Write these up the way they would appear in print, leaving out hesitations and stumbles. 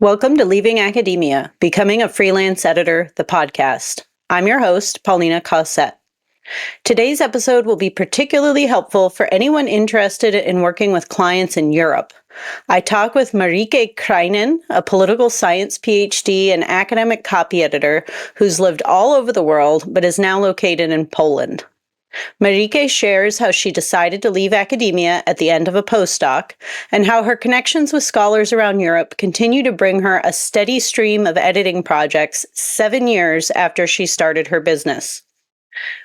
Welcome to Leaving Academia, Becoming a Freelance Editor, the podcast. I'm your host, Paulina Cossette. Today's episode will be particularly helpful for anyone interested in working with clients in Europe. I talk with Marieke Krijnen, a political science PhD and academic copy editor who's lived all over the world but is now located in Poland. Marieke shares how she decided to leave academia at the end of a postdoc and how her connections with scholars around Europe continue to bring her a steady stream of editing projects 7 years after she started her business.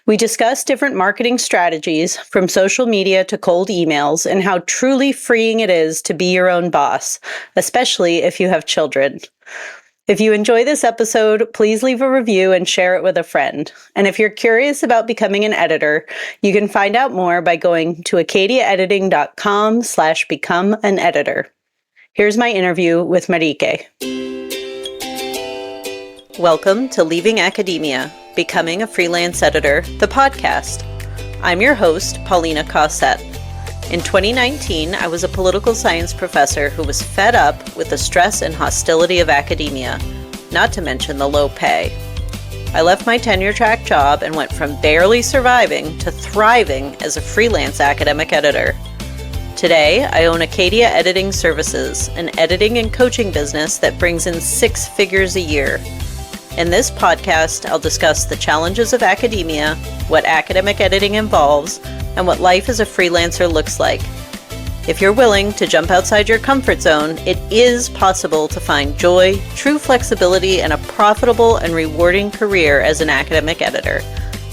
We discuss different marketing strategies, from social media to cold emails, and how truly freeing it is to be your own boss, especially if you have children. If you enjoy this episode, please leave a review and share it with a friend. And if you're curious about becoming an editor, you can find out more by going to acadiaediting.com/become an editor. Here's my interview with Marieke. Welcome to Leaving Academia, Becoming a Freelance Editor, the podcast. I'm your host, Paulina Cossette. In 2019, I was a political science professor who was fed up with the stress and hostility of academia, not to mention the low pay. I left my tenure-track job and went from barely surviving to thriving as a freelance academic editor. Today, I own Acadia Editing Services, an editing and coaching business that brings in 6 figures a year. In this podcast, I'll discuss the challenges of academia, what academic editing involves, and what life as a freelancer looks like. If you're willing to jump outside your comfort zone, it is possible to find joy, true flexibility, and a profitable and rewarding career as an academic editor.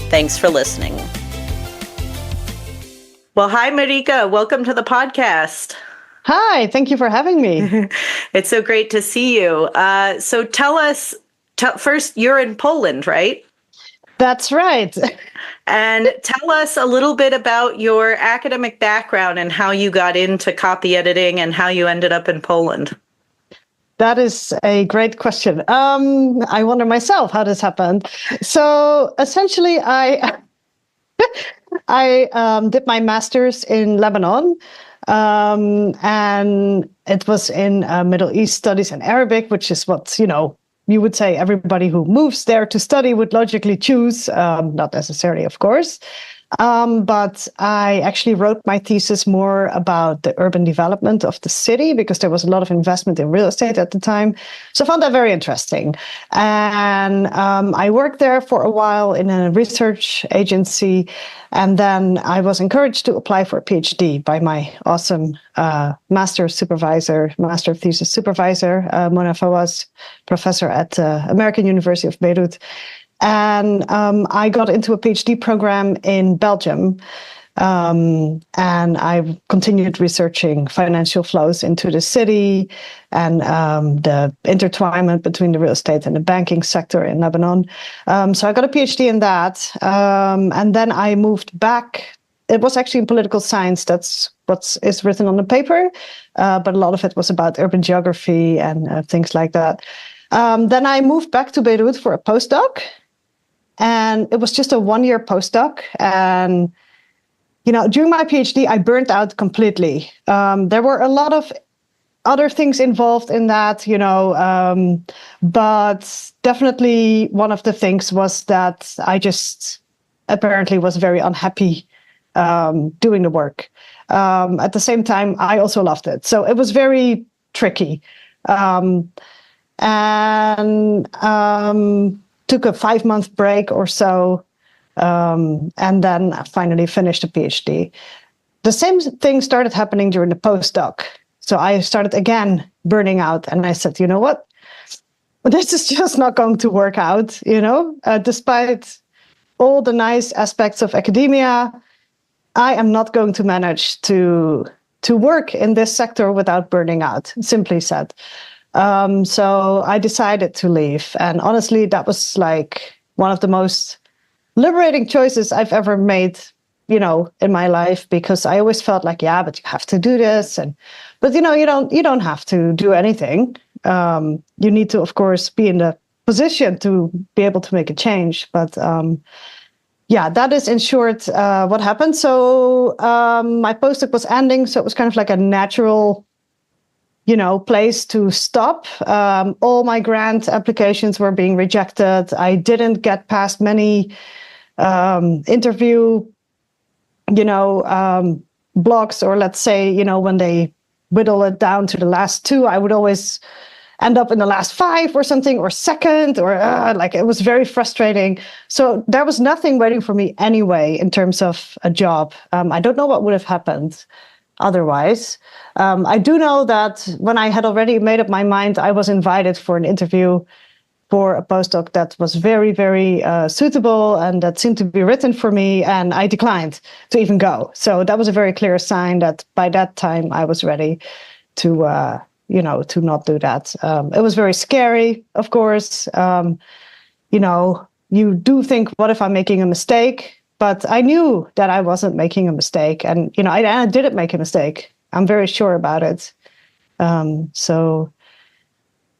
Thanks for listening. Well, hi, Marieke. Welcome to the podcast. Hi, thank you for having me. It's so great to see you. So tell us, first, you're in Poland, right? That's right. And tell us a little bit about your academic background and how you got into copy editing and how you ended up in Poland. That is a great question. I wonder myself how this happened. So essentially, I did my master's in Lebanon, and it was in Middle East Studies and Arabic, which is what, you would say everybody who moves there to study would logically choose, not necessarily, of course. But I actually wrote my thesis more about the urban development of the city because there was a lot of investment in real estate at the time. So I found that very interesting. And I worked there for a while in a research agency. And then I was encouraged to apply for a PhD by my awesome master thesis supervisor, Mona Fawaz, professor at American University of Beirut. And I got into a PhD program in Belgium, and I continued researching financial flows into the city and the intertwinement between the real estate and the banking sector in Lebanon. So I got a PhD in that, and then I moved back. It was actually in political science. That's what is written on the paper, but a lot of it was about urban geography and things like that. Then I moved back to Beirut for a postdoc. And it was just a 1-year postdoc. And, during my PhD, I burnt out completely. There were a lot of other things involved in that, but definitely one of the things was that I just apparently was very unhappy doing the work. At the same time, I also loved it. So it was very tricky. Took a 5-month break or so, and then finally finished a PhD. The same thing started happening during the postdoc. So I started again burning out, and I said, you know what? This is just not going to work out, despite all the nice aspects of academia, I am not going to manage to work in this sector without burning out, simply said. So I decided to leave. And honestly, that was like one of the most liberating choices I've ever made, in my life, because I always felt like, yeah, but you have to do this. But you don't have to do anything. You need to, of course, be in the position to be able to make a change. But yeah, that is in short what happened. So my postdoc was ending. So it was kind of like a natural place to stop. All my grant applications were being rejected. I didn't get past many interview, blocks, or let's say, when they whittle it down to the last two, I would always end up in the last five or something, or second, or it was very frustrating. So there was nothing waiting for me anyway in terms of a job. I don't know what would have happened otherwise. I do know that when I had already made up my mind, I was invited for an interview for a postdoc that was very, very suitable and that seemed to be written for me, and I declined to even go. So that was a very clear sign that by that time I was ready to, to not do that. It was very scary, of course. You do think, what if I'm making a mistake? But I knew that I wasn't making a mistake, and I didn't make a mistake. I'm very sure about it.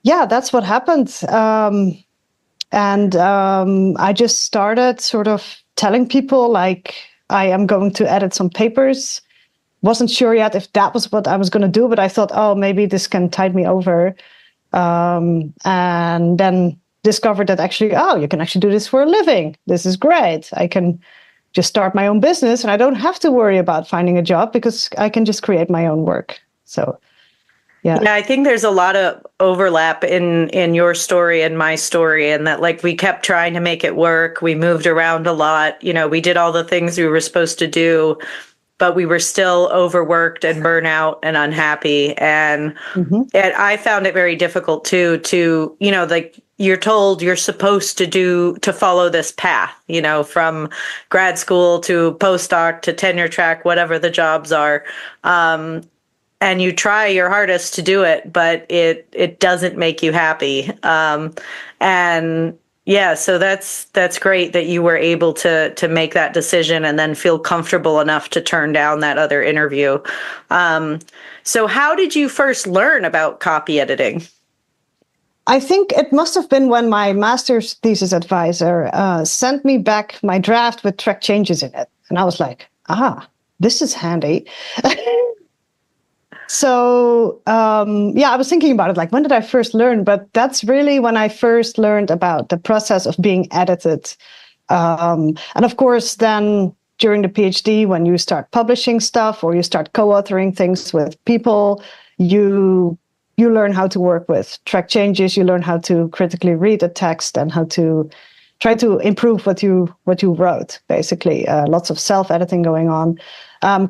Yeah, that's what happened. I just started sort of telling people, like, I am going to edit some papers. Wasn't sure yet if that was what I was going to do, but I thought, oh, maybe this can tide me over. And then discovered that actually, oh, you can actually do this for a living. This is great. I can just start my own business and I don't have to worry about finding a job because I can just create my own work. So yeah, I think there's a lot of overlap in your story and my story, and that, like, we kept trying to make it work. We moved around a lot. We did all the things we were supposed to do, but we were still overworked and burnout and unhappy. And I found it very difficult too, to, like, you're told you're supposed to follow this path, from grad school to postdoc to tenure track, whatever the jobs are. And you try your hardest to do it, but it doesn't make you happy. And yeah, so that's great that you were able to make that decision and then feel comfortable enough to turn down that other interview. So how did you first learn about copy editing? I think it must have been when my master's thesis advisor sent me back my draft with track changes in it. And I was like, this is handy. So, I was thinking about it, like, when did I first learn? But that's really when I first learned about the process of being edited. And of course, then during the PhD, when you start publishing stuff or you start co-authoring things with people, you learn how to work with track changes. You learn how to critically read a text and how to try to improve what you wrote, basically. Lots of self-editing going on.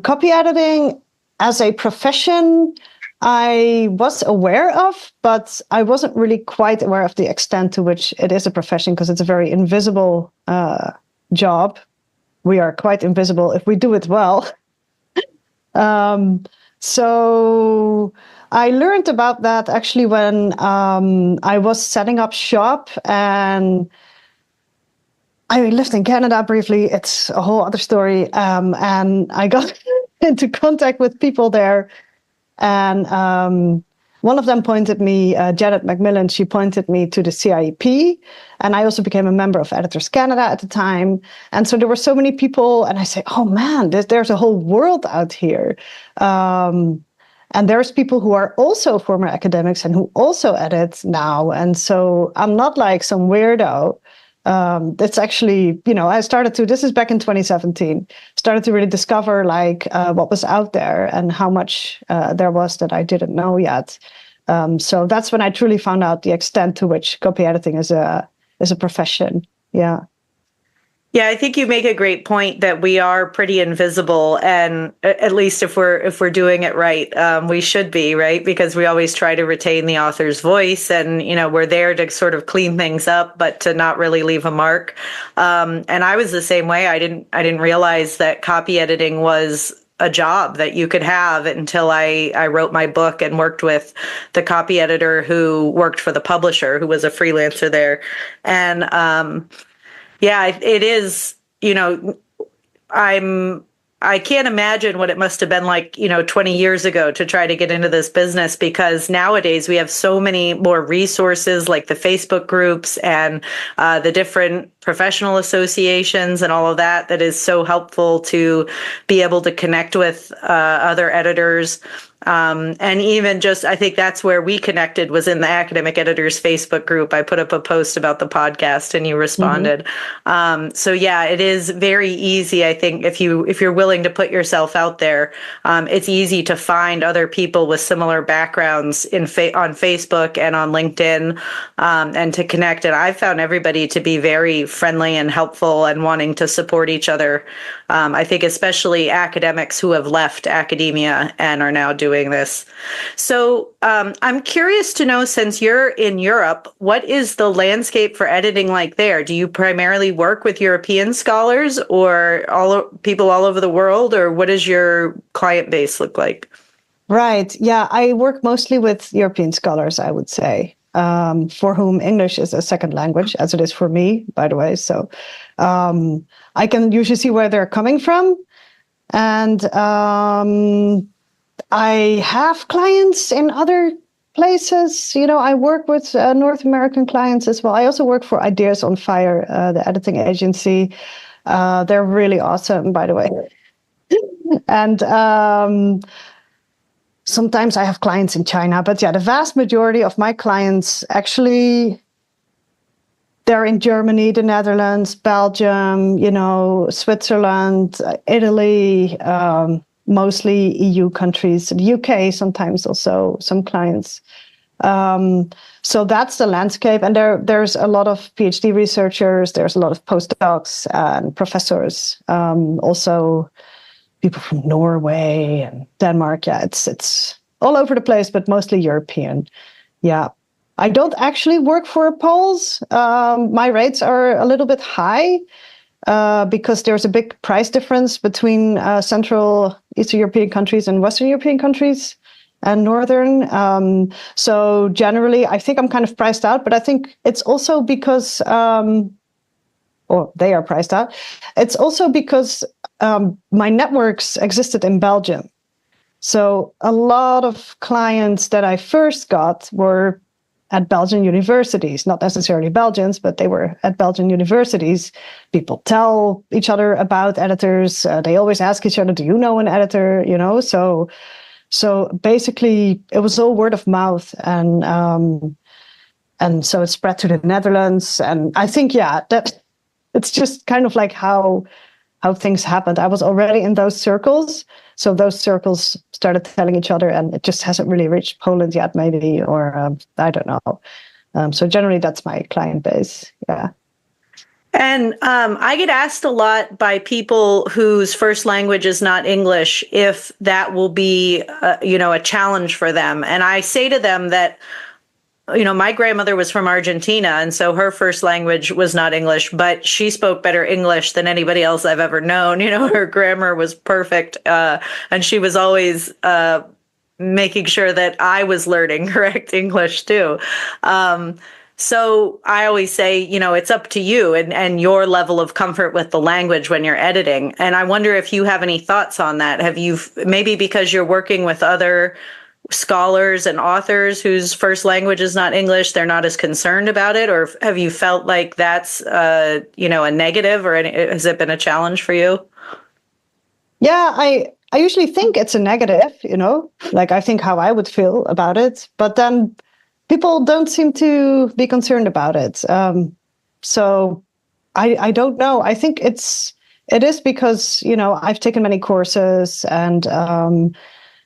Copy editing as a profession, I was aware of, but I wasn't really quite aware of the extent to which it is a profession, because it's a very invisible job. We are quite invisible if we do it well. So I learned about that actually when I was setting up shop, and I lived in Canada briefly. It's a whole other story. And I got into contact with people there. And one of them pointed me, Janet McMillan, she pointed me to the CIEP. And I also became a member of Editors Canada at the time. And so there were so many people, and I say, oh man, there's a whole world out here. And there's people who are also former academics and who also edit now. And so I'm not like some weirdo. It's actually, I started to, this is back in 2017, started to really discover like what was out there and how much there was that I didn't know yet. So that's when I truly found out the extent to which copy editing is a profession. Yeah. Yeah, I think you make a great point that we are pretty invisible, and at least if we're doing it right, we should be, right? Because we always try to retain the author's voice, and we're there to sort of clean things up, but to not really leave a mark. And I was the same way. I didn't realize that copy editing was a job that you could have until I wrote my book and worked with the copy editor who worked for the publisher, who was a freelancer there, and yeah, it is, I can't imagine what it must have been like, 20 years ago to try to get into this business, because nowadays we have so many more resources like the Facebook groups and the different professional associations and all of that is so helpful to be able to connect with other editors. And even just, I think that's where we connected, was in the Academic Editors Facebook group. I put up a post about the podcast and you responded. So yeah, it is very easy. I think if you're willing to put yourself out there, it's easy to find other people with similar backgrounds on Facebook and on LinkedIn, and to connect. And I've found everybody to be very friendly and helpful and wanting to support each other. I think especially academics who have left academia and are now doing this. So I'm curious to know, since you're in Europe, what is the landscape for editing like there? Do you primarily work with European scholars or people all over the world, or what does your client base look like? Right. Yeah, I work mostly with European scholars, I would say, for whom English is a second language, as it is for me, by the way. So I can usually see where they're coming from. And I have clients in other places. I work with North American clients as well. I also work for Ideas on Fire, the editing agency. They're really awesome, by the way. And sometimes I have clients in China. But yeah, the vast majority of my clients actually, they're in Germany, the Netherlands, Belgium, Switzerland, Italy, mostly EU countries, the UK, sometimes also some clients. So that's the landscape. And there's a lot of PhD researchers, there's a lot of postdocs and professors, also people from Norway and Denmark. Yeah, it's all over the place, but mostly European. Yeah. I don't actually work for Poles. My rates are a little bit high because there's a big price difference between Central Eastern European countries and Western European countries and Northern. So generally, I think I'm kind of priced out, but I think it's also because, or they are priced out. It's also because my networks existed in Belgium. So a lot of clients that I first got were at Belgian universities, not necessarily Belgians, but they were at Belgian universities. People tell each other about editors. They always ask each other, do you know an editor? So basically it was all word of mouth. And so it spread to the Netherlands. And I think, that it's just kind of like how things happened. I was already in those circles. So those circles started telling each other, and it just hasn't really reached Poland yet, maybe, or I don't know. So generally, that's my client base. Yeah. And I get asked a lot by people whose first language is not English if that will be, a challenge for them. And I say to them that, my grandmother was from Argentina, and so her first language was not English, but she spoke better English than anybody else I've ever known. Her grammar was perfect, and she was always making sure that I was learning correct English too. So I always say, it's up to you and your level of comfort with the language when you're editing. And I wonder if you have any thoughts on that. Have you, maybe because you're working with other scholars and authors whose first language is not English, they're not as concerned about it? Or have you felt like that's, a negative, or has it been a challenge for you? Yeah, I usually think it's a negative, like I think how I would feel about it, but then people don't seem to be concerned about it. So I don't know. I think it is because, I've taken many courses and,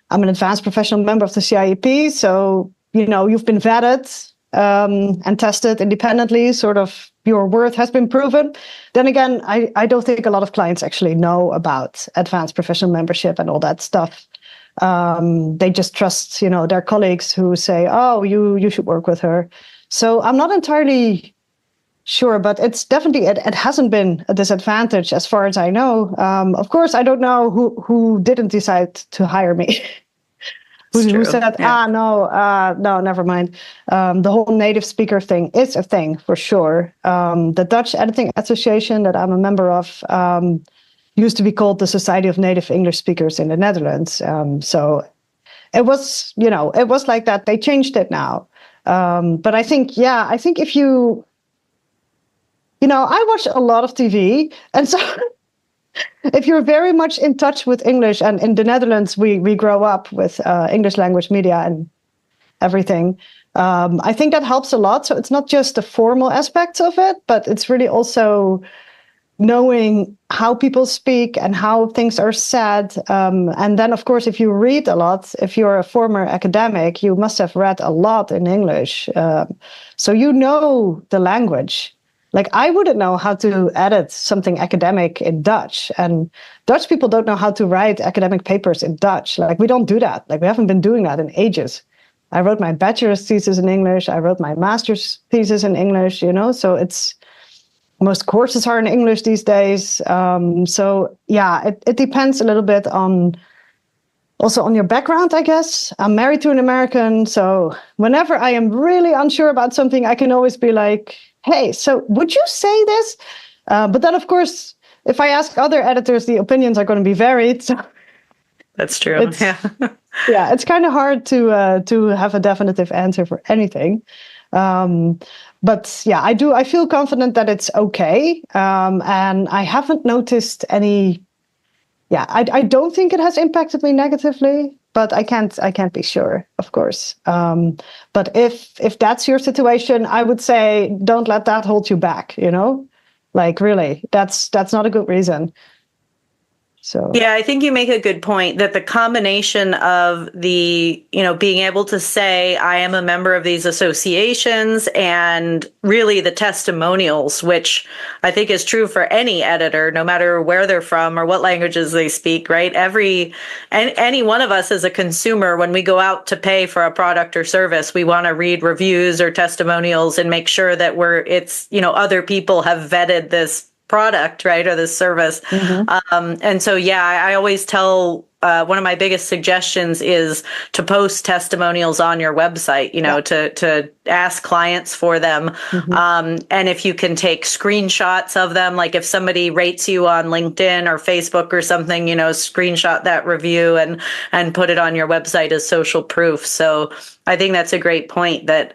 I'm an advanced professional member of the CIEP, so you've been vetted and tested independently. Sort of your worth has been proven. Then again, I don't think a lot of clients actually know about advanced professional membership and all that stuff. They just trust their colleagues who say, "Oh, you should work with her." So I'm not entirely sure, but it's definitely it hasn't been a disadvantage as far as I know. Of course, I don't know who didn't decide to hire me. Who said, no, never mind. The whole native speaker thing is a thing for sure. The Dutch Editing Association that I'm a member of used to be called the Society of Native English Speakers in the Netherlands. So it was, it was like that. They changed it now. But I think if you, I watch a lot of TV, and so if you're very much in touch with English, and in the Netherlands, we grow up with English language media and everything. I think that helps a lot. So it's not just the formal aspects of it, but it's really also knowing how people speak and how things are said. And then, of course, if you read a lot, if you're a former academic, you must have read a lot in English. So you know the language. Like, I wouldn't know how to edit something academic in Dutch. And Dutch people don't know how to write academic papers in Dutch. Like, we don't do that. Like, we haven't been doing that in ages. I wrote my bachelor's thesis in English. I wrote my master's thesis in English, so most courses are in English these days. So yeah, it depends a little bit on your background, I guess. I'm married to an American, so whenever I am really unsure about something, I can always be like, hey, so would you say this? But then, of course, if I ask other editors, the opinions are going to be varied. So that's true. Yeah, it's kind of hard to have a definitive answer for anything. But yeah, I feel confident that it's okay. And I haven't noticed any. Yeah, I don't think it has impacted me negatively, but I can't be sure, of course. But if that's your situation, I would say don't let that hold you back. Like, really, that's not a good reason. So yeah, I think you make a good point that the combination of the, being able to say, I am a member of these associations, and really the testimonials, which I think is true for any editor, no matter where they're from or what languages they speak, right? Any one of us as a consumer, when we go out to pay for a product or service, we want to read reviews or testimonials and make sure that other people have vetted this product, right, or this service. And so, yeah, I always tell one of my biggest suggestions is to post testimonials on your website, to ask clients for them. And if you can take screenshots of them, like if somebody rates you on LinkedIn or Facebook or something, screenshot that review and put it on your website as social proof. So I think that's a great point, that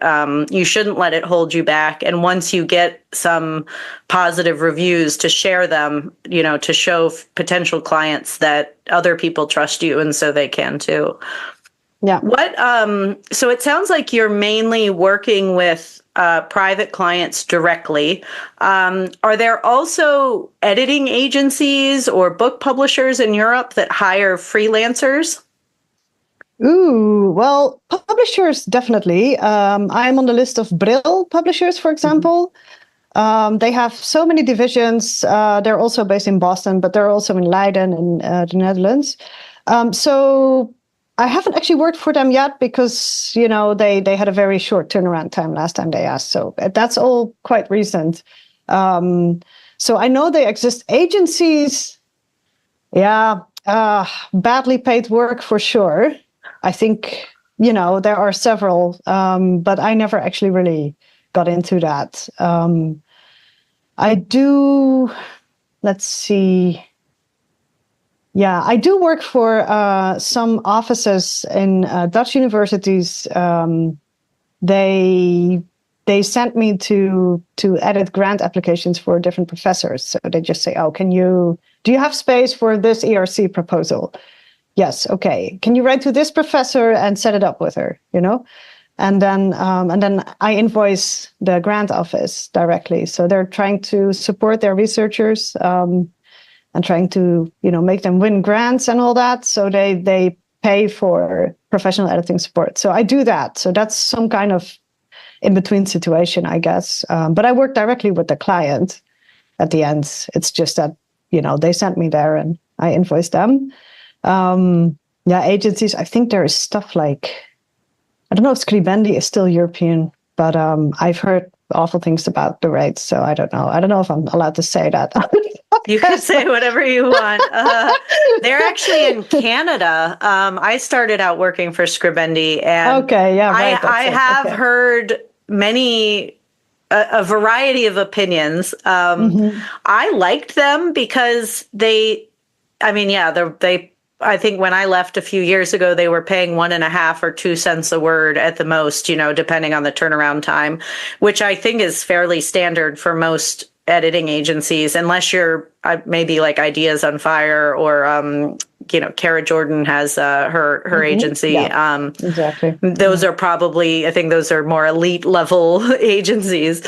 you shouldn't let it hold you back. And once you get some positive reviews, to share them, to show potential clients that other people trust you, and so they can too. Yeah. So it sounds like you're mainly working with private clients directly. Are there also editing agencies or book publishers in Europe that hire freelancers? Ooh, well, publishers, definitely. I'm on the list of Brill publishers, for example. They have so many divisions. They're also based in Boston, but they're also in Leiden in the Netherlands. So I haven't actually worked for them yet because, they had a very short turnaround time last time they asked. So that's all quite recent. So I know they exist. Agencies, yeah, badly paid work for sure. I think, there are several, but I never actually really got into that. I do, let's see. Yeah, I do work for some offices in Dutch universities. They sent me to edit grant applications for different professors. So they just say, "Oh, do you have space for this ERC proposal?" Yes, okay. Can you write to this professor and set it up with her? And then I invoice the grant office directly. So they're trying to support their researchers and trying to make them win grants and all that. So they pay for professional editing support. So I do that. So that's some kind of in between situation, I guess. But I work directly with the client at the end. It's just that they sent me there and I invoice them. Agencies. I think there is stuff like, I don't know if Scribendi is still European, but I've heard awful things about the rates, so I don't know. I don't know if I'm allowed to say that. You can say whatever you want. They're actually in Canada. I started out working for Scribendi, and I have heard a variety of opinions. I liked them because I think when I left a few years ago, they were paying 1.5 or 2 cents a word at the most, depending on the turnaround time, which I think is fairly standard for most editing agencies, unless you're maybe like Ideas on Fire or, Kara Jordan has her agency. Yeah, exactly. Those are probably, I think those are more elite level agencies.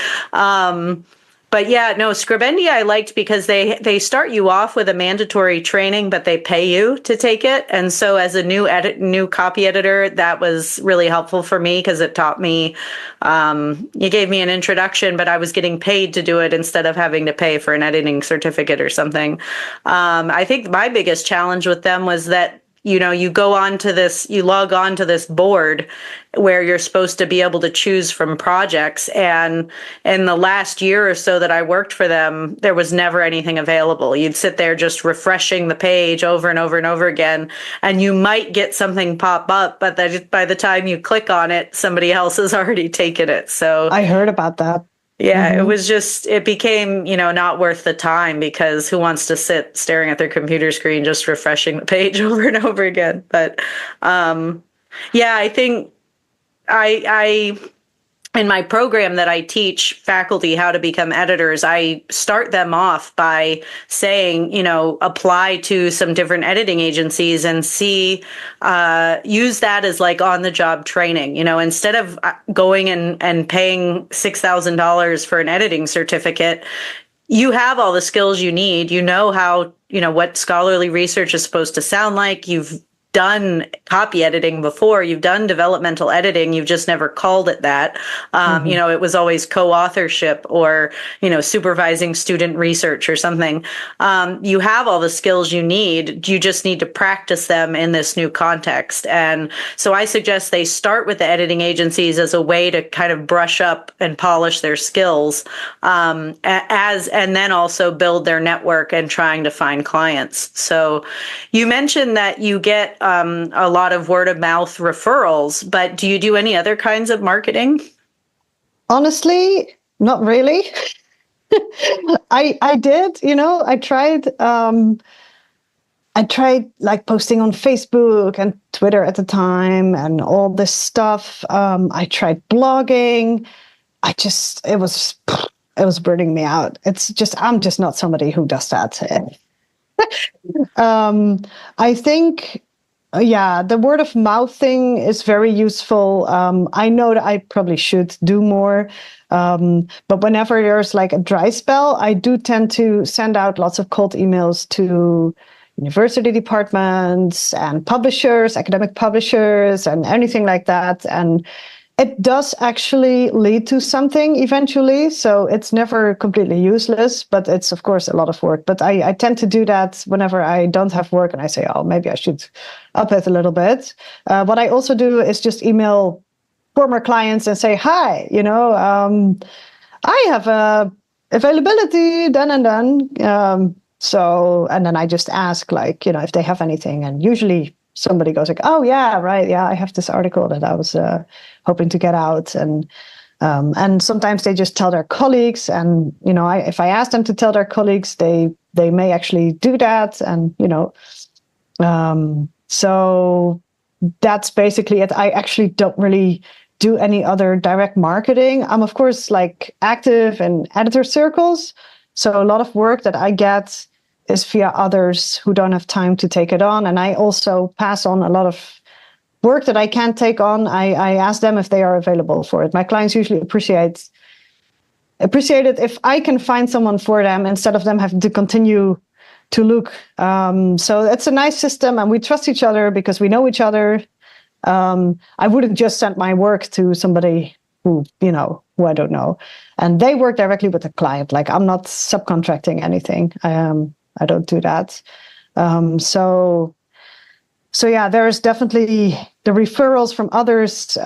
But yeah, no, Scribendia I liked because they start you off with a mandatory training, but they pay you to take it. And so as a new copy editor, that was really helpful for me because it taught me, you gave me an introduction, but I was getting paid to do it instead of having to pay for an editing certificate or something. I think my biggest challenge with them was that you log on to this board where you're supposed to be able to choose from projects. And in the last year or so that I worked for them, there was never anything available. You'd sit there just refreshing the page over and over and over again, and you might get something pop up, but by the time you click on it, somebody else has already taken it. So I heard about that. yeah, it became, not worth the time because who wants to sit staring at their computer screen just refreshing the page over and over again? But yeah, I think I in my program that I teach faculty how to become editors, I start them off by saying, apply to some different editing agencies and use that as like on the job training, instead of going and paying $6,000 for an editing certificate. You have all the skills you need. You know how, what scholarly research is supposed to sound like. You've done copy editing before, you've done developmental editing, you've just never called it that. It was always co-authorship or, supervising student research or something. You have all the skills you need. You just need to practice them in this new context. And so I suggest they start with the editing agencies as a way to kind of brush up and polish their skills, and then also build their network and trying to find clients. So you mentioned that you get a lot of word of mouth referrals, but do you do any other kinds of marketing? Honestly, not really. I did, I tried like posting on Facebook and Twitter at the time and all this stuff. I tried blogging. It was burning me out. I'm just not somebody who does that. I think, yeah, the word of mouth thing is very useful. I know that I probably should do more. But whenever there's like a dry spell, I do tend to send out lots of cold emails to university departments and publishers, academic publishers, and anything like that. And it does actually lead to something eventually. So it's never completely useless, but it's, of course, a lot of work. But I tend to do that whenever I don't have work and I say, oh, maybe I should up it a little bit. What I also do is just email former clients and say, hi, I have availability then and then. And then I just ask, like, if they have anything. And usually somebody goes like, oh, yeah, right. Yeah, I have this article that I was hoping to get out. And sometimes they just tell their colleagues. And, if I ask them to tell their colleagues, they may actually do that. And, so that's basically it. I actually don't really do any other direct marketing. I'm, of course, like active in editor circles. So a lot of work that I get is via others who don't have time to take it on. And I also pass on a lot of work that I can't take on. I ask them if they are available for it. My clients usually appreciate it if I can find someone for them instead of them having to continue to look. So it's a nice system, and we trust each other because we know each other. I wouldn't just send my work to somebody who I don't know. And they work directly with the client. Like, I'm not subcontracting anything. I don't do that. So yeah, there's definitely the referrals from others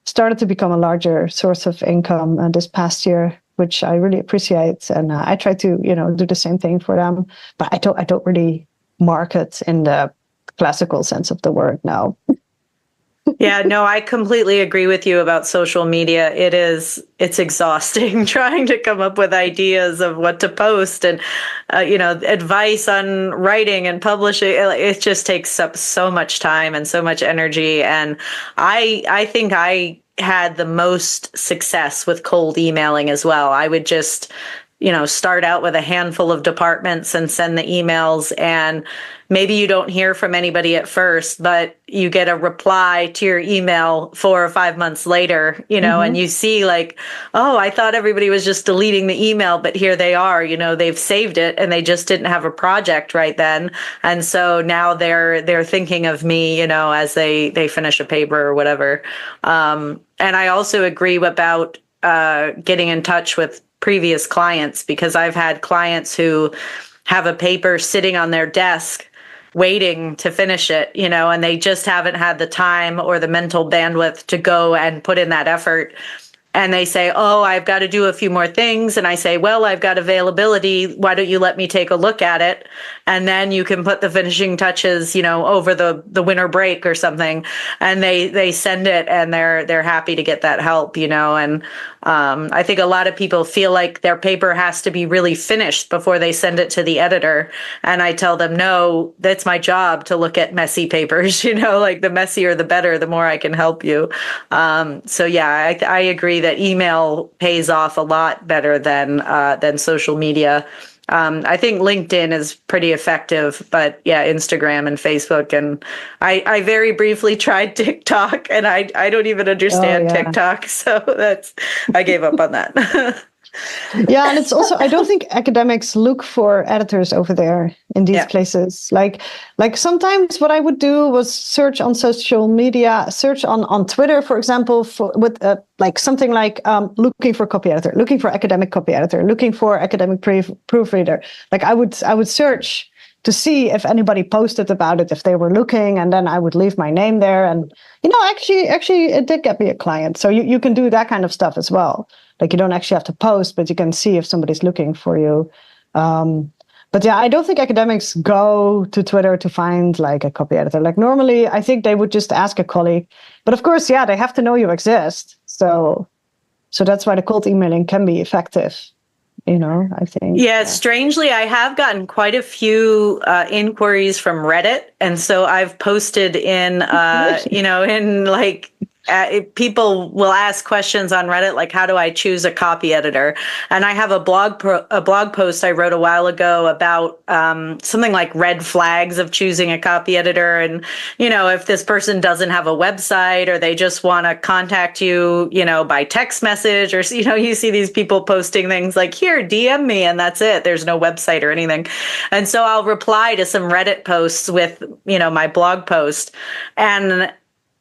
started to become a larger source of income this past year, which I really appreciate. And I try to, do the same thing for them. But I don't really market in the classical sense of the word now. Yeah, no, I completely agree with you about social media. It's exhausting trying to come up with ideas of what to post and, advice on writing and publishing. It just takes up so much time and so much energy. And I think I had the most success with cold emailing as well. I would just start out with a handful of departments and send the emails, and maybe you don't hear from anybody at first, but you get a reply to your email 4 or 5 months later, and you see like, oh, I thought everybody was just deleting the email, but here they are, they've saved it and they just didn't have a project right then. And so now they're thinking of me, as they finish a paper or whatever. And I also agree about getting in touch with previous clients, because I've had clients who have a paper sitting on their desk waiting to finish it, and they just haven't had the time or the mental bandwidth to go and put in that effort. And they say, oh, I've got to do a few more things. And I say, well, I've got availability. Why don't you let me take a look at it? And then you can put the finishing touches, over the winter break or something. And they send it, and they're happy to get that help, And I think a lot of people feel like their paper has to be really finished before they send it to the editor. And I tell them, no, that's my job to look at messy papers, like the messier, the better, the more I can help you. So yeah, I agree that email pays off a lot better than social media. I think LinkedIn is pretty effective, but yeah, Instagram and Facebook. And I very briefly tried TikTok, and I don't even understand TikTok. So I gave up on that. Yeah, and it's also, I don't think academics look for editors over there in these places. Like sometimes what I would do was search on social media, search on Twitter, for example, with like something like looking for copy editor, looking for academic copy editor, looking for academic proofreader. Like I would search to see if anybody posted about it, if they were looking, and then I would leave my name there. And actually, it did get me a client. So you can do that kind of stuff as well. Like you don't actually have to post, but you can see if somebody's looking for you. But yeah, I don't think academics go to Twitter to find like a copy editor. Like normally, I think they would just ask a colleague. But of course, yeah, they have to know you exist. So that's why the cold emailing can be effective. I think. Yeah, strangely, I have gotten quite a few inquiries from Reddit. And so I've posted in, in like, people will ask questions on Reddit, like, how do I choose a copy editor? And I have a blog post I wrote a while ago about something like red flags of choosing a copy editor. And, if this person doesn't have a website, or they just want to contact you, by text message, or, you see these people posting things like, here, DM me, and that's it. There's no website or anything. And so I'll reply to some Reddit posts with, my blog post. And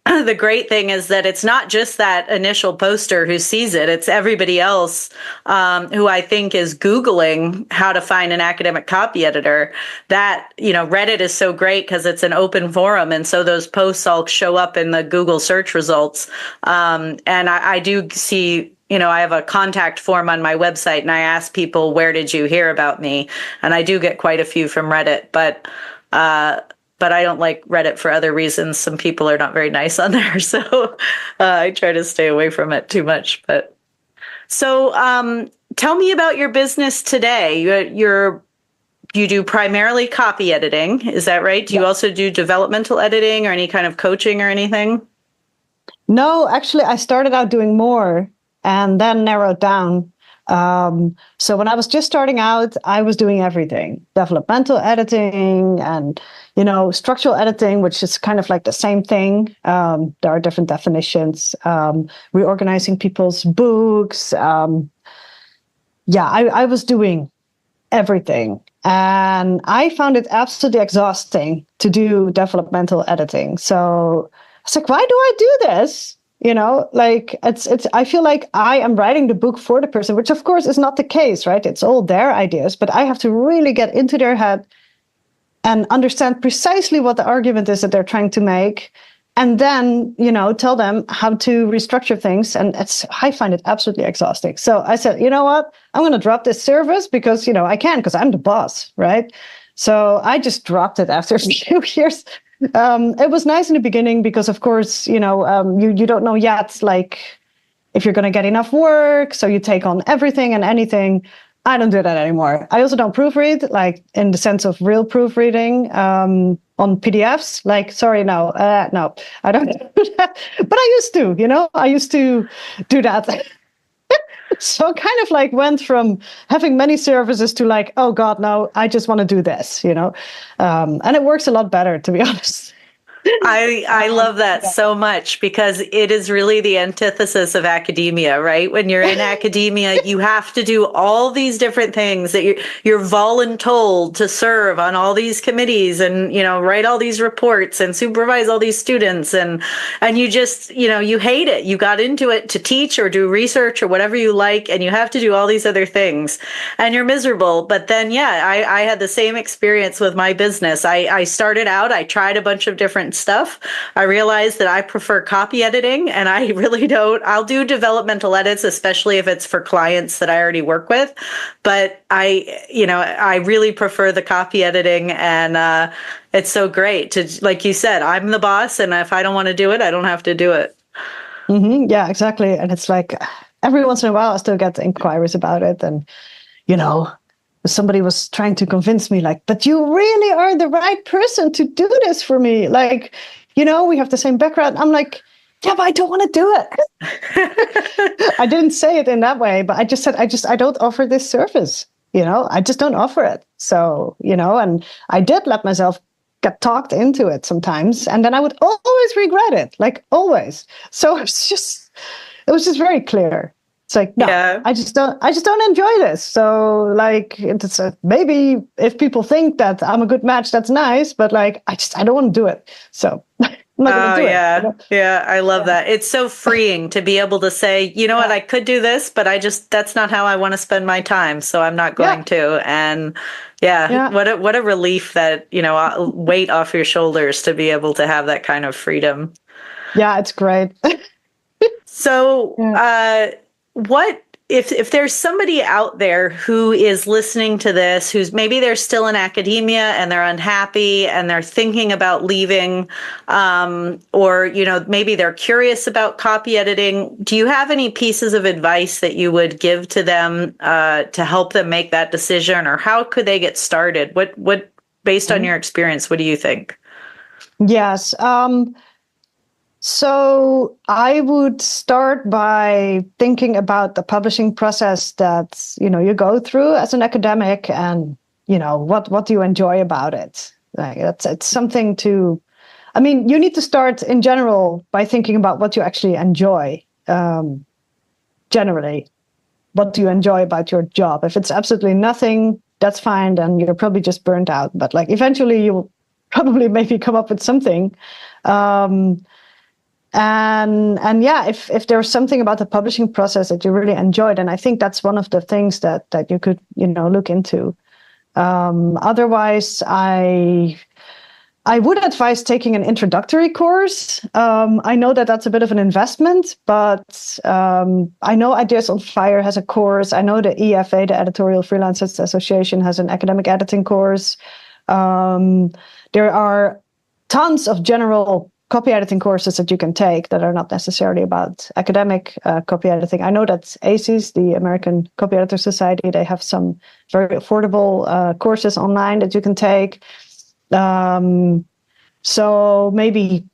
the great thing is that it's not just that initial poster who sees it. It's everybody else who I think is Googling how to find an academic copy editor. That, Reddit is so great because it's an open forum. And so those posts all show up in the Google search results. And I do see, I have a contact form on my website, and I ask people, where did you hear about me? And I do get quite a few from Reddit, but I don't like Reddit for other reasons. Some people are not very nice on there, so I try to stay away from it too much. But so, tell me about your business today. You do primarily copy editing, is that right? Do you also do developmental editing or any kind of coaching or anything? No, actually, I started out doing more and then narrowed down. So when I was just starting out, I was doing everything: developmental editing and, structural editing, which is kind of like the same thing. There are different definitions. Reorganizing people's books. I was doing everything. And I found it absolutely exhausting to do developmental editing. So I was like, why do I do this? I feel like I am writing the book for the person, which of course is not the case, right? It's all their ideas, but I have to really get into their head and understand precisely what the argument is that they're trying to make. And then, tell them how to restructure things. And I find it absolutely exhausting. So I said, you know what? I'm going to drop this service because, I can, because I'm the boss, right? So I just dropped it after a few years. It was nice in the beginning because, of course, you don't know yet, like, if you're going to get enough work. So you take on everything and anything. I don't do that anymore. I also don't proofread, like in the sense of real proofreading on PDFs. Like, sorry, no, I don't do that. But I used to, I used to do that. So kind of like went from having many services to like, oh God, no, I just want to do this, and it works a lot better, to be honest. I love that Yeah. so much because it is really the antithesis of academia, right? When you're in academia, you have to do all these different things that you're voluntold to serve on all these committees and, write all these reports and supervise all these students and you just, you hate it. You got into it to teach or do research or whatever you like, and you have to do all these other things and you're miserable. But then, yeah, I had the same experience with my business. I started out, I tried a bunch of different stuff. I realized that I prefer copy editing, and I really don't. I'll do developmental edits, especially if it's for clients that I already work with. But I really prefer the copy editing, and it's so great to, like you said, I'm the boss, and if I don't want to do it, I don't have to do it. Mm-hmm. Yeah, exactly. And it's like every once in a while, I still get inquiries about it, and somebody was trying to convince me, like, but you really are the right person to do this for me. Like, we have the same background. I'm like, yeah, but I don't want to do it. I didn't say it in that way, but I just said, I don't offer this service. I just don't offer it. So, and I did let myself get talked into it sometimes. And then I would always regret it, like always. So it was just very clear. It's like, no, yeah. I just don't enjoy this. So like, it's maybe if people think that I'm a good match, that's nice, but like, I don't want to do it. So I'm not going to do it. Yeah. I love that. It's so freeing to be able to say, what, I could do this, but that's not how I want to spend my time. So I'm not going to. And what a relief that, weight off your shoulders to be able to have that kind of freedom. Yeah, it's great. So, what if there's somebody out there who is listening to this, who's maybe they're still in academia and they're unhappy and they're thinking about leaving, or maybe they're curious about copy editing, do you have any pieces of advice that you would give to them to help them make that decision, or how could they get started? What based on your experience, what do you think? Yes. So I would start by thinking about the publishing process that, you go through as an academic, and, what do you enjoy about it? Like it's something you need to start in general by thinking about what you actually enjoy. Generally, what do you enjoy about your job? If it's absolutely nothing, that's fine. Then you're probably just burnt out, but like eventually you'll probably maybe come up with something. And yeah, if there's something about the publishing process that you really enjoyed, and I think that's one of the things that you could look into. Otherwise, I would advise taking an introductory course. I know that that's a bit of an investment, but I know Ideas on Fire has a course. I know the EFA, the Editorial Freelancers Association, has an academic editing course. There are tons of general copy editing courses that you can take that are not necessarily about academic copy editing. I know that ACES, the American Copy Editor Society, they have some very affordable courses online that you can take. So maybe,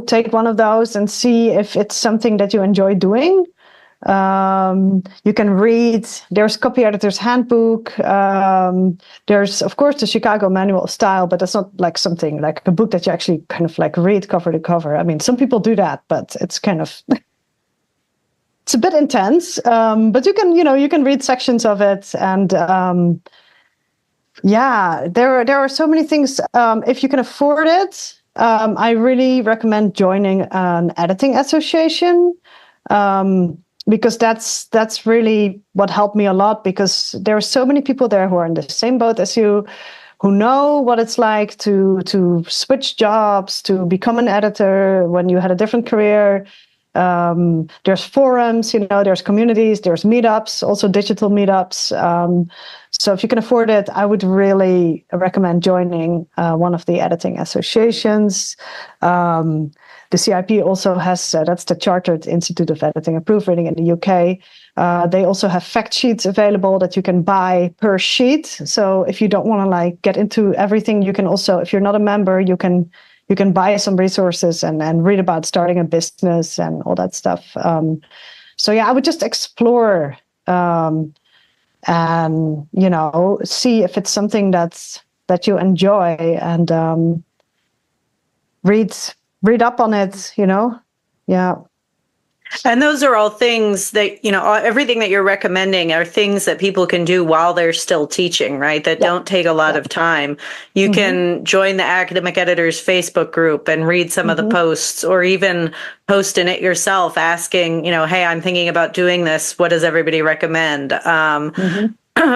take one of those and see if it's something that you enjoy doing. You can read, there's Copy Editor's Handbook. There's, of course, the Chicago Manual of Style, but that's not like something like a book that you actually kind of like read cover to cover. I mean, some people do that, but it's kind of, it's a bit intense. But you can read sections of it. And there are so many things. If you can afford it, I really recommend joining an editing association. Because that's really what helped me a lot, because there are so many people there who are in the same boat as you, who know what it's like to switch jobs, to become an editor when you had a different career. There's forums, there's communities, there's meetups, also digital meetups. So if you can afford it, I would really recommend joining one of the editing associations. The CIP also has, that's the Chartered Institute of Editing and Proofreading in the UK. They also have fact sheets available that you can buy per sheet. So if you don't want to get into everything, you can also, if you're not a member, you can buy some resources and read about starting a business and all that stuff. So yeah, I would just explore and see if it's something that you enjoy, and read up on it. Yeah. And those are all things that, everything that you're recommending are things that people can do while they're still teaching, right? That don't take a lot of time. You can join the Academic Editors Facebook group and read some of the posts, or even post in it yourself asking, hey, I'm thinking about doing this. What does everybody recommend?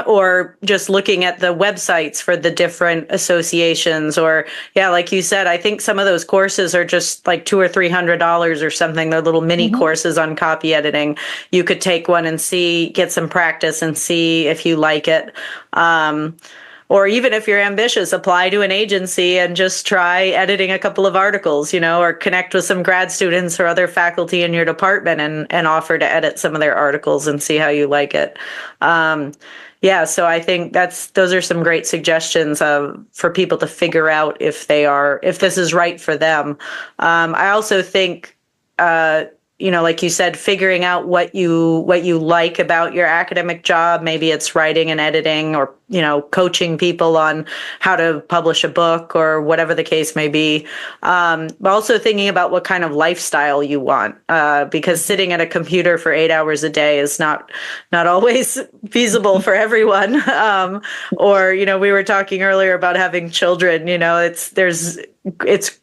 Or just looking at the websites for the different associations, or like you said, I think some of those courses are just like $200 or $300 or something. They're little mini courses on copy editing. You could take one and get some practice and see if you like it. Or even if you're ambitious, apply to an agency and just try editing a couple of articles, or connect with some grad students or other faculty in your department and offer to edit some of their articles and see how you like it. So I think those are some great suggestions for people to figure out if this is right for them. I also think, like you said, figuring out what you like about your academic job. Maybe it's writing and editing, or coaching people on how to publish a book, or whatever the case may be. But also thinking about what kind of lifestyle you want, because sitting at a computer for 8 hours a day is not always feasible for everyone. Or we were talking earlier about having children. It's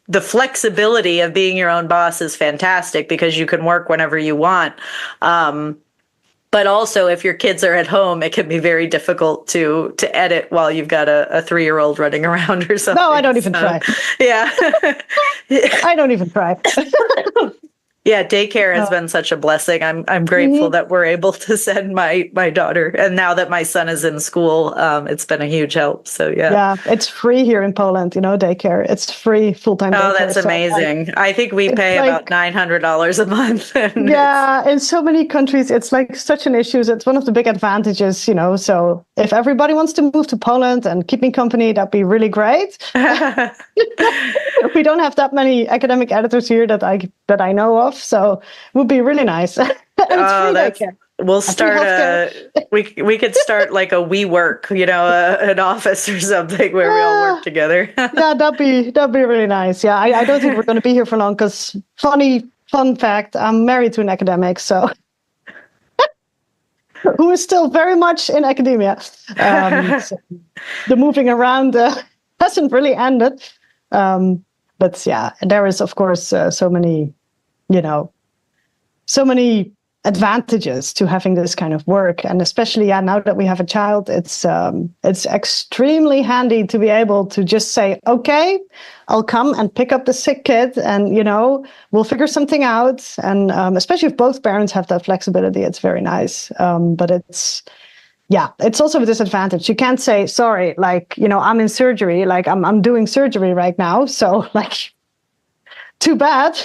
the flexibility of being your own boss is fantastic, because you can work whenever you want. But also, if your kids are at home, it can be very difficult to edit while you've got a 3-year-old running around or something. No, I don't even try. Yeah. I don't even try. Yeah, daycare has been such a blessing. I'm grateful that we're able to send my daughter, and now that my son is in school, it's been a huge help. So yeah, it's free here in Poland. Daycare, it's free full-time daycare. Oh, that's amazing. I think we pay about $900 a month. In so many countries, it's like such an issue. It's one of the big advantages. So if everybody wants to move to Poland and keep me company, that'd be really great. We don't have that many academic editors here that I know of. So it would be really nice. And it's free daycare. We'll start we could start like a WeWork, an office or something where we all work together. Yeah, that'd be really nice. Yeah, I don't think we're going to be here for long, because fun fact, I'm married to an academic, so who is still very much in academia. So the moving around hasn't really ended. But yeah, there is, of course, so many advantages to having this kind of work, and especially now that we have a child, it's extremely handy to be able to just say, okay, I'll come and pick up the sick kid, and we'll figure something out. And especially if both parents have that flexibility, it's very nice. But it's also a disadvantage. You can't say, sorry, I'm in surgery, I'm doing surgery right now, so too bad.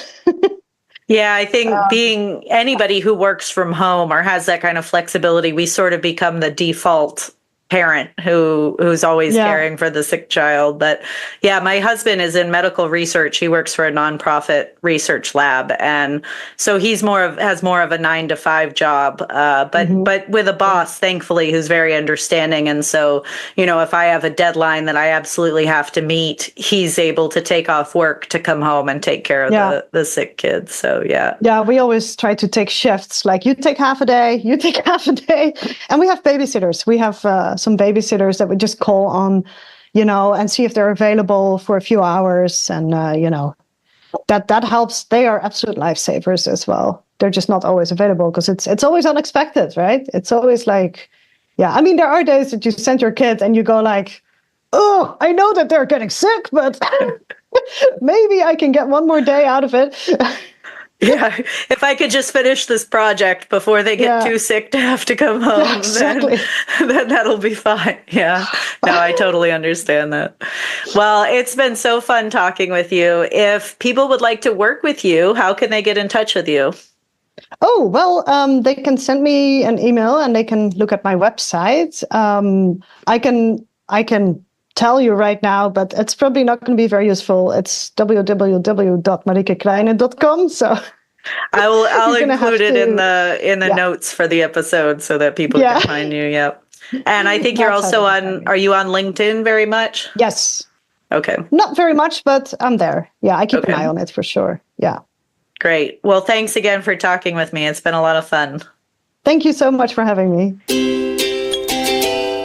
Yeah, I think being anybody who works from home or has that kind of flexibility, we sort of become the default parent who's always caring for the sick child. But yeah, my husband is in medical research. He works for a nonprofit research lab, and so has more of a 9-to-5 job. But with a boss, thankfully, who's very understanding. And so, if I have a deadline that I absolutely have to meet, he's able to take off work to come home and take care of the sick kids. So yeah. Yeah, we always try to take shifts. Like, you take half a day, you take half a day, and we have babysitters. We have some babysitters that we just call on, and see if they're available for a few hours. And, that helps. They are absolute lifesavers as well. They're just not always available because it's always unexpected, right? It's always like, there are days that you send your kid and you go like, oh, I know that they're getting sick, but maybe I can get one more day out of it. Yeah, if I could just finish this project before they get too sick to have to come home, then that'll be fine. Yeah, no, I totally understand that. Well, it's been so fun talking with you. If people would like to work with you, how can they get in touch with you? Oh, well, they can send me an email and they can look at my website. I can tell you right now, but it's probably not going to be very useful. It's www.mariekekrijnen.com. So I'll You're gonna have include it in the yeah. notes for the episode so that people Yeah. can find you. Yep. And I think you're That's how also they can find me. are you on LinkedIn very much? Yes. Okay. Not very much, but I'm there. Yeah, I keep an Okay. eye on it for sure. Yeah. Great. Well, thanks again for talking with me. It's been a lot of fun. Thank you so much for having me.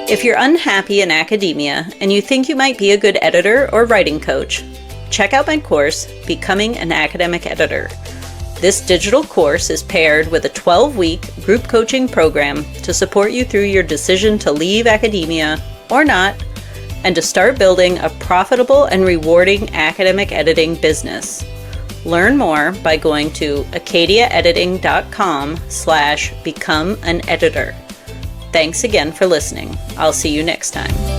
If you're unhappy in academia and you think you might be a good editor or writing coach, check out my course, Becoming an Academic Editor. This digital course is paired with a 12-week group coaching program to support you through your decision to leave academia or not, and to start building a profitable and rewarding academic editing business. Learn more by going to acadiaediting.com/become an editor. Thanks again for listening. I'll see you next time.